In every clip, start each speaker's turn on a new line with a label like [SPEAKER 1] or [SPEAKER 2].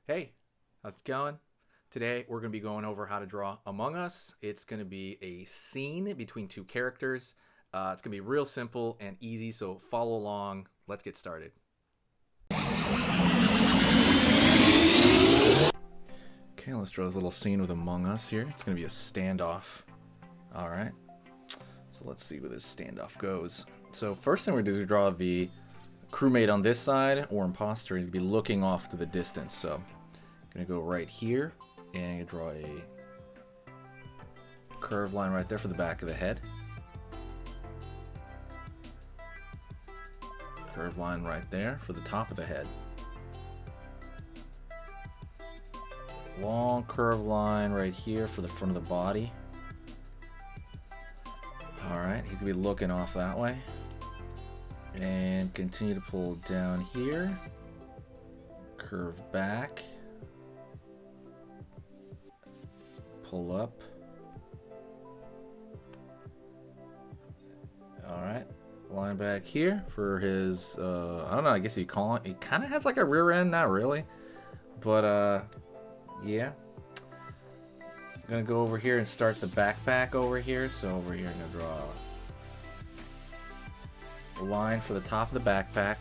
[SPEAKER 1] Hey, how's it going? Today we're going to be going over how to draw Among Us. It's going to be a scene between two characters. It's going to be real simple and easy, so follow along. Let's get started. Okay, let's draw this little scene with Among Us here. It's going to be a standoff. All right, so let's see where this standoff goes. So first thing we're going to do is draw the crewmate on this side, or imposter. He's going to be looking off to the distance, so gonna go right here and draw a curved line right there for the back of the head. Curved line right there for the top of the head. Long curved line right here for the front of the body. Alright, he's gonna be looking off that way. And continue to pull down here. Curve back. Pull up. Alright, line back here for his, I don't know, I guess you call it, it kind of has like a rear end, not really, but yeah. I'm gonna go over here and start the backpack over here, so over here I'm gonna draw a line for the top of the backpack.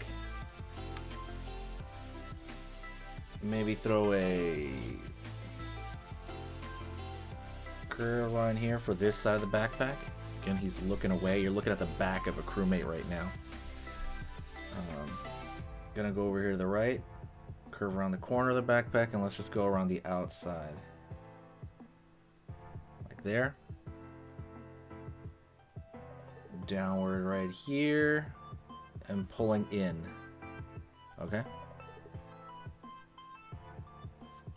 [SPEAKER 1] Maybe throw a curve line here for this side of the backpack. Again, he's looking away. You're looking at the back of a crewmate right now. Gonna go over here to the right, curve around the corner of the backpack, and let's just go around the outside. Like there. Downward right here, and pulling in. Okay.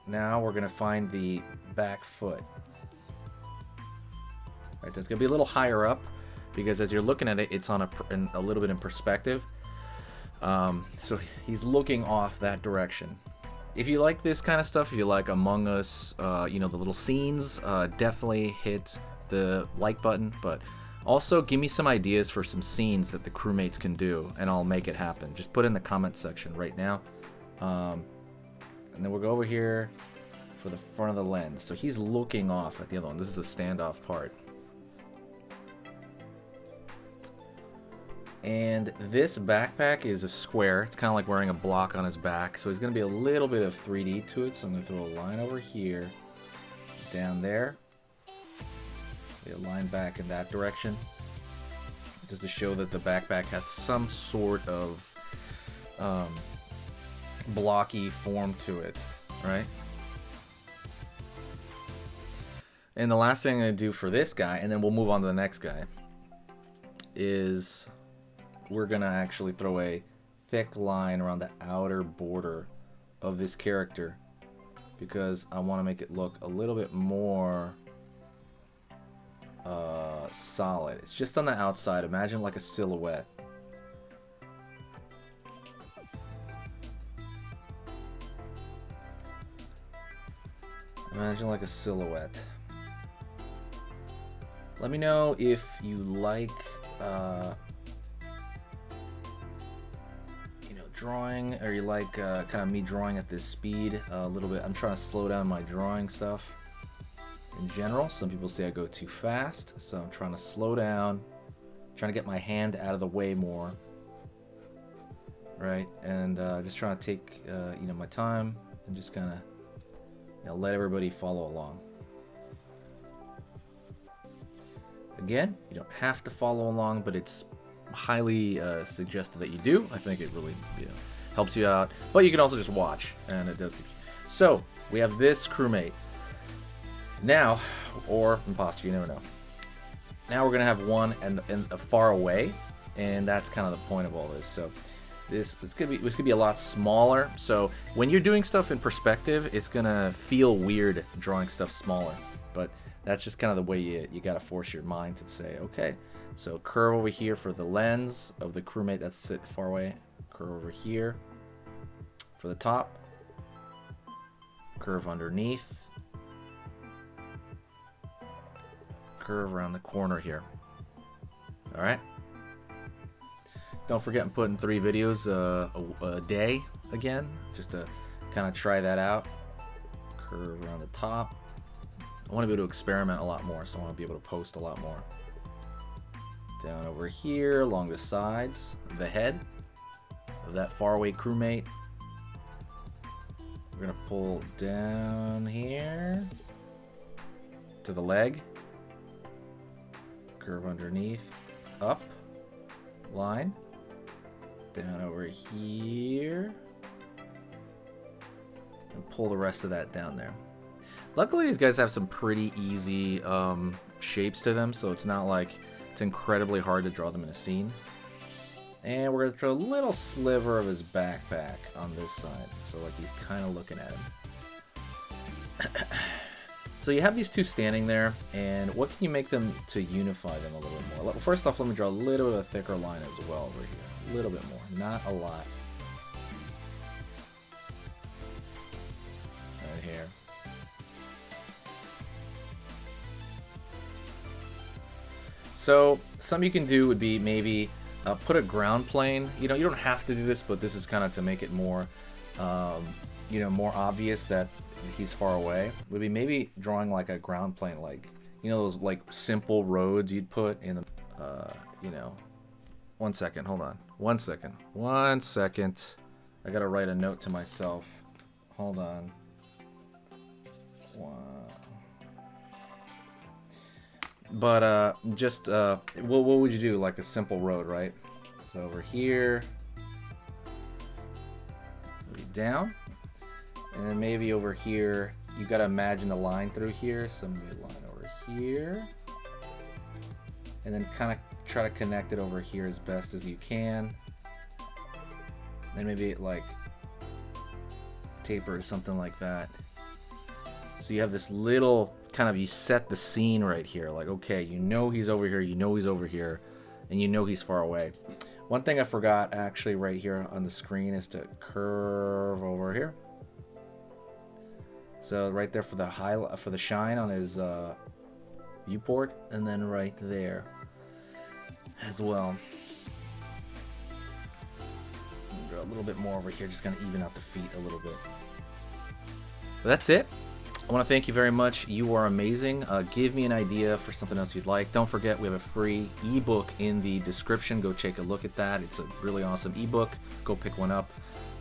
[SPEAKER 1] Now we're gonna find the back foot. Right, it's gonna be a little higher up because as you're looking at it, it's on a little bit in perspective. So he's looking off that direction. If you like this kind of stuff, if you like Among Us, you know, the little scenes, definitely hit the like button. But also give me some ideas for some scenes that the crewmates can do, and I'll make it happen. Just put it in the comment section right now. And then we'll go over here for the front of the lens. So he's looking off at the other one. This is the standoff part. And this backpack is a square. It's kind of like wearing a block on his back. So he's going to be a little bit of 3D to it. So I'm going to throw a line over here, down there. A line back in that direction. Just to show that the backpack has some sort of blocky form to it, right? And the last thing I'm going to do for this guy, and then we'll move on to the next guy, is we're going to actually throw a thick line around the outer border of this character because I want to make it look a little bit more solid. It's just on the outside. Imagine like a silhouette. Imagine like a silhouette. Let me know if you like drawing, or you like kind of me drawing at this speed a little bit. I'm trying to slow down my drawing stuff in general. Some people say I go too fast, so I'm trying to slow down, trying to get my hand out of the way more, right? And just trying to take my time and just kind of let everybody follow along. Again, you don't have to follow along, but it's highly suggested that you do. I think it really helps you out, but you can also just watch, and it does. So we have this crewmate now, or imposter, you never know. Now we're gonna have one and far away, and that's kind of the point of all this. So this could be a lot smaller. So when you're doing stuff in perspective, it's gonna feel weird drawing stuff smaller, but that's just kind of the way you gotta force your mind to say, okay, so curve over here for the lens of the crewmate that's far away. Curve over here for the top. Curve underneath. Curve around the corner here. All right. Don't forget I'm putting 3 videos a day again, just to kind of try that out. Curve around the top. I want to be able to experiment a lot more, so I want to be able to post a lot more. Down over here along the sides of the head of that faraway crewmate. We're going to pull down here to the leg. Curve underneath. Up. Line. Down over here. And pull the rest of that down there. Luckily, these guys have some pretty easy shapes to them, so it's not like it's incredibly hard to draw them in a scene. And we're going to throw a little sliver of his backpack on this side, so like he's kind of looking at him. So you have these two standing there, and what can you make them to unify them a little bit more? First off, let me draw a little bit of a thicker line as well over here. A little bit more, not a lot. Right here. So something you can do would be maybe put a ground plane. You know, you don't have to do this, but this is kind of to make it more, you know, more obvious that he's far away. Would be maybe drawing like a ground plane, like, you know, those like simple roads you'd put in the, you know. 1 second, hold on. 1 second. 1 second. I gotta write a note to myself. Hold on. But just what would you do? Like a simple road, right? So over here, down, and then maybe over here, you gotta imagine a line through here. So maybe a line over here, and then kind of try to connect it over here as best as you can. Then maybe like taper or something like that. So you have this little kind of, you set the scene right here, like, okay, you know he's over here, you know he's over here, and you know he's far away. One thing I forgot actually right here on the screen is to curve over here. So right there for the highlight, for the shine on his viewport, and then right there as well. Draw a little bit more over here, just kind of even out the feet a little bit. So that's it. I want to thank you very much. You are amazing. Give me an idea for something else you'd like. Don't forget, we have a free ebook in the description. Go take a look at that. It's a really awesome ebook. Go pick one up.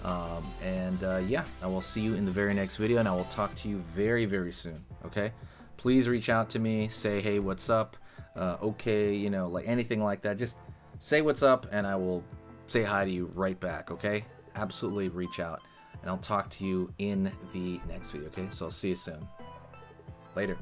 [SPEAKER 1] Yeah, I will see you in the very next video, and I will talk to you very, very soon. Okay? Please reach out to me. Say, hey, what's up? Okay, you know, like anything like that. Just say what's up, and I will say hi to you right back. Okay? Absolutely reach out. And I'll talk to you in the next video, okay? So I'll see you soon. Later.